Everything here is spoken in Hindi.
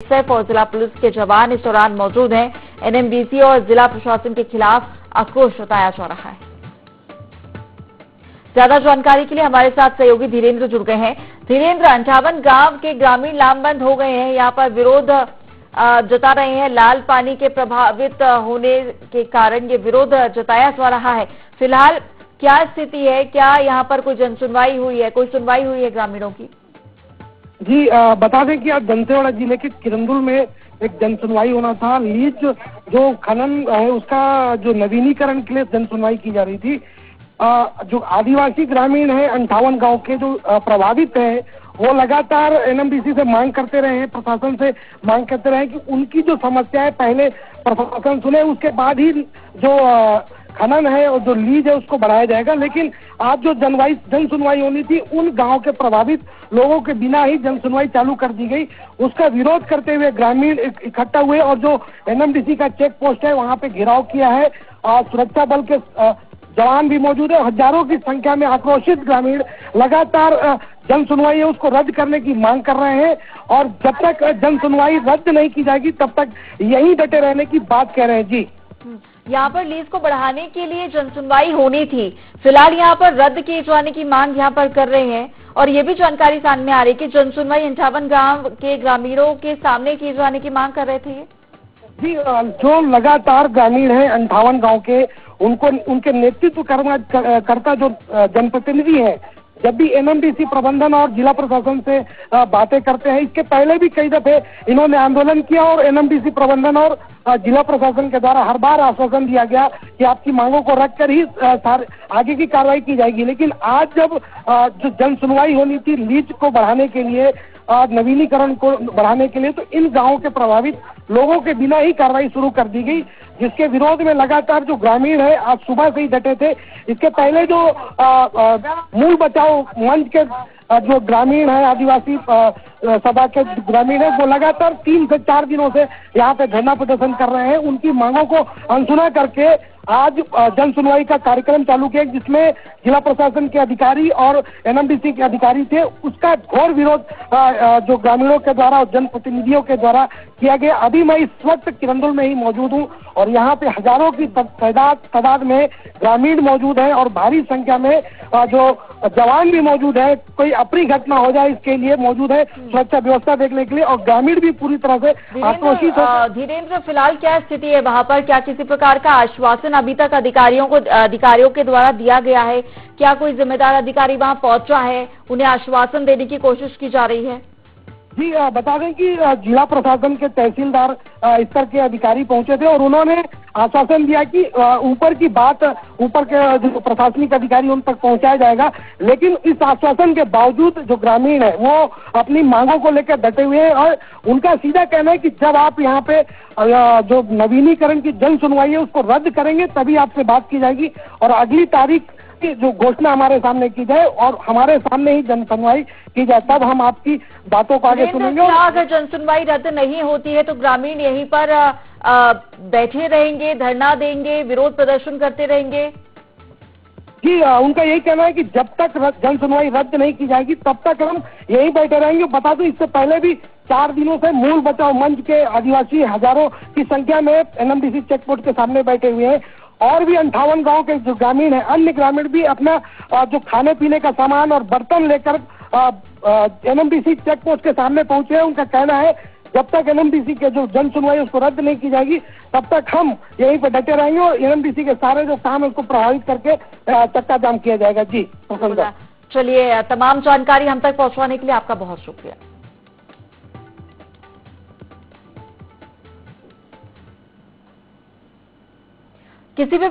बीएसएफ और जिला पुलिस के जवान इस दौरान मौजूद हैं। एनएमडीसी और जिला प्रशासन के खिलाफ आक्रोश जताया जा रहा है। ज्यादा जानकारी के लिए हमारे साथ सहयोगी धीरेन्द्र जुड़ गए हैं। धीरेन्द्र, 58 गांव के ग्रामीण लामबंद हो गए हैं, यहाँ पर विरोध जता रहे हैं। लाल पानी के प्रभावित होने के कारण ये विरोध जताया जा रहा है। फिलहाल क्या स्थिति है? क्या यहाँ पर कोई जनसुनवाई हुई है? कोई सुनवाई हुई है ग्रामीणों की? जी, बता दें कि आज दंतेवाड़ा जिले के किरंदुल में एक जनसुनवाई होना था। लीज जो खनन है उसका जो नवीनीकरण के लिए जनसुनवाई की जा रही थी। जो आदिवासी ग्रामीण है 58 गांव के जो प्रभावित है, वो लगातार एनएमडीसी से मांग करते रहे हैं, प्रशासन से मांग करते रहे कि उनकी जो समस्या है पहले प्रशासन सुने, उसके बाद ही जो खनन है और जो लीज है उसको बढ़ाया जाएगा। लेकिन आज जो जन सुनवाई होनी थी, उन गांव के प्रभावित लोगों के बिना ही जन सुनवाई चालू कर दी गई। उसका विरोध करते हुए ग्रामीण इकट्ठा हुए और जो एनएमडीसी का चेक पोस्ट है वहां पे घेराव किया है। सुरक्षा बल के जवान भी मौजूद है। हजारों की संख्या में आक्रोशित ग्रामीण लगातार जन सुनवाई है उसको रद्द करने की मांग कर रहे हैं और जब तक जन सुनवाई रद्द नहीं की जाएगी तब तक यहीं डटे रहने की बात कह रहे हैं। जी, यहाँ पर लीज को बढ़ाने के लिए जनसुनवाई होनी थी, फिलहाल यहाँ पर रद्द किए जाने की मांग यहाँ पर कर रहे हैं। और ये भी जानकारी सामने आ रही है कि जनसुनवाई 58 गांव के ग्रामीणों के सामने किए जाने की मांग कर रहे थे। जी, जो लगातार ग्रामीण है 58 गांव के, उनको उनके नेतृत्व करता जो जनप्रतिनिधि है, जब भी एनएमडीसी प्रबंधन और जिला प्रशासन से बातें करते हैं, इसके पहले भी कई दफे इन्होंने आंदोलन किया और एनएमडीसी प्रबंधन और जिला प्रशासन के द्वारा हर बार आश्वासन दिया गया कि आपकी मांगों को रखकर ही आगे की कार्रवाई की जाएगी। लेकिन आज जब जो जन सुनवाई होनी थी लीज को बढ़ाने के लिए, नवीनीकरण को बढ़ाने के लिए, तो इन गांवों के प्रभावित लोगों के बिना ही कार्रवाई शुरू कर दी गई, जिसके विरोध में लगातार जो ग्रामीण है आज सुबह से ही डटे थे। इसके पहले जो मूल बचाओ मंच के जो ग्रामीण है, आदिवासी सभा के ग्रामीण है, वो लगातार 3 से 4 दिनों से यहाँ पे धरना प्रदर्शन कर रहे हैं। उनकी मांगों को अनसुना करके आज जन सुनवाई का कार्यक्रम चालू किया, जिसमें जिला प्रशासन के अधिकारी और एनएमडीसी के अधिकारी थे। उसका घोर विरोध जो ग्रामीणों के द्वारा और जनप्रतिनिधियों के द्वारा किया गया। अभी मैं इस वक्त किरंदुल में ही मौजूद हूँ और यहाँ पे हजारों की तादाद में ग्रामीण मौजूद है और भारी संख्या में जो जवान भी मौजूद है। कोई अप्रिय घटना हो जाए इसके लिए मौजूद है, सुरक्षा व्यवस्था देखने के लिए, और ग्रामीण भी पूरी तरह से आक्रोशित है। धीरेन्द्र, फिलहाल क्या स्थिति है वहाँ पर? क्या किसी प्रकार का आश्वासन अभी तक अधिकारियों के द्वारा दिया गया है? क्या कोई जिम्मेदार अधिकारी वहाँ पहुंचा है? उन्हें आश्वासन देने की कोशिश की जा रही है? जी, बता दें कि जिला प्रशासन के तहसीलदार स्तर के अधिकारी पहुंचे थे और उन्होंने आश्वासन दिया कि ऊपर की बात ऊपर के जो प्रशासनिक अधिकारी उन तक पहुंचाया जाएगा। लेकिन इस आश्वासन के बावजूद जो ग्रामीण है वो अपनी मांगों को लेकर डटे हुए हैं और उनका सीधा कहना है कि जब आप यहाँ पे जो नवीनीकरण की जन सुनवाई है उसको रद्द करेंगे तभी आपसे बात की जाएगी और अगली तारीख की जो घोषणा हमारे सामने की जाए और हमारे सामने ही जन सुनवाई की जाए, तब हम आपकी बातों को आगे सुनेंगे। अगर जन सुनवाई रद्द नहीं होती है तो ग्रामीण यहीं पर बैठे रहेंगे, धरना देंगे, विरोध प्रदर्शन करते रहेंगे? जी, उनका यही कहना है कि जब तक जन सुनवाई रद्द नहीं की जाएगी तब तक हम यहीं बैठे रहेंगे। बता दूं, इससे पहले भी 4 दिनों से मूल बचाओ मंच के आदिवासी हजारों की संख्या में एनएमडीसी चेकपोस्ट के सामने बैठे हुए हैं और भी 58 गांव के जो ग्रामीण है, अन्य ग्रामीण भी अपना जो खाने पीने का सामान और बर्तन लेकर एनएमडीसी चेकपोस्ट के सामने पहुंचे हैं। उनका कहना है जब तक एनएमडीसी के जो जन सुनवाई उसको रद्द नहीं की जाएगी तब तक हम यहीं पर डटे रहेंगे और एनएमडीसी के सारे जो काम है उसको प्रभावित करके चक्का जाम किया जाएगा। जी, चलिए, तमाम जानकारी हम तक पहुंचवाने के लिए आपका बहुत शुक्रिया। किसी भी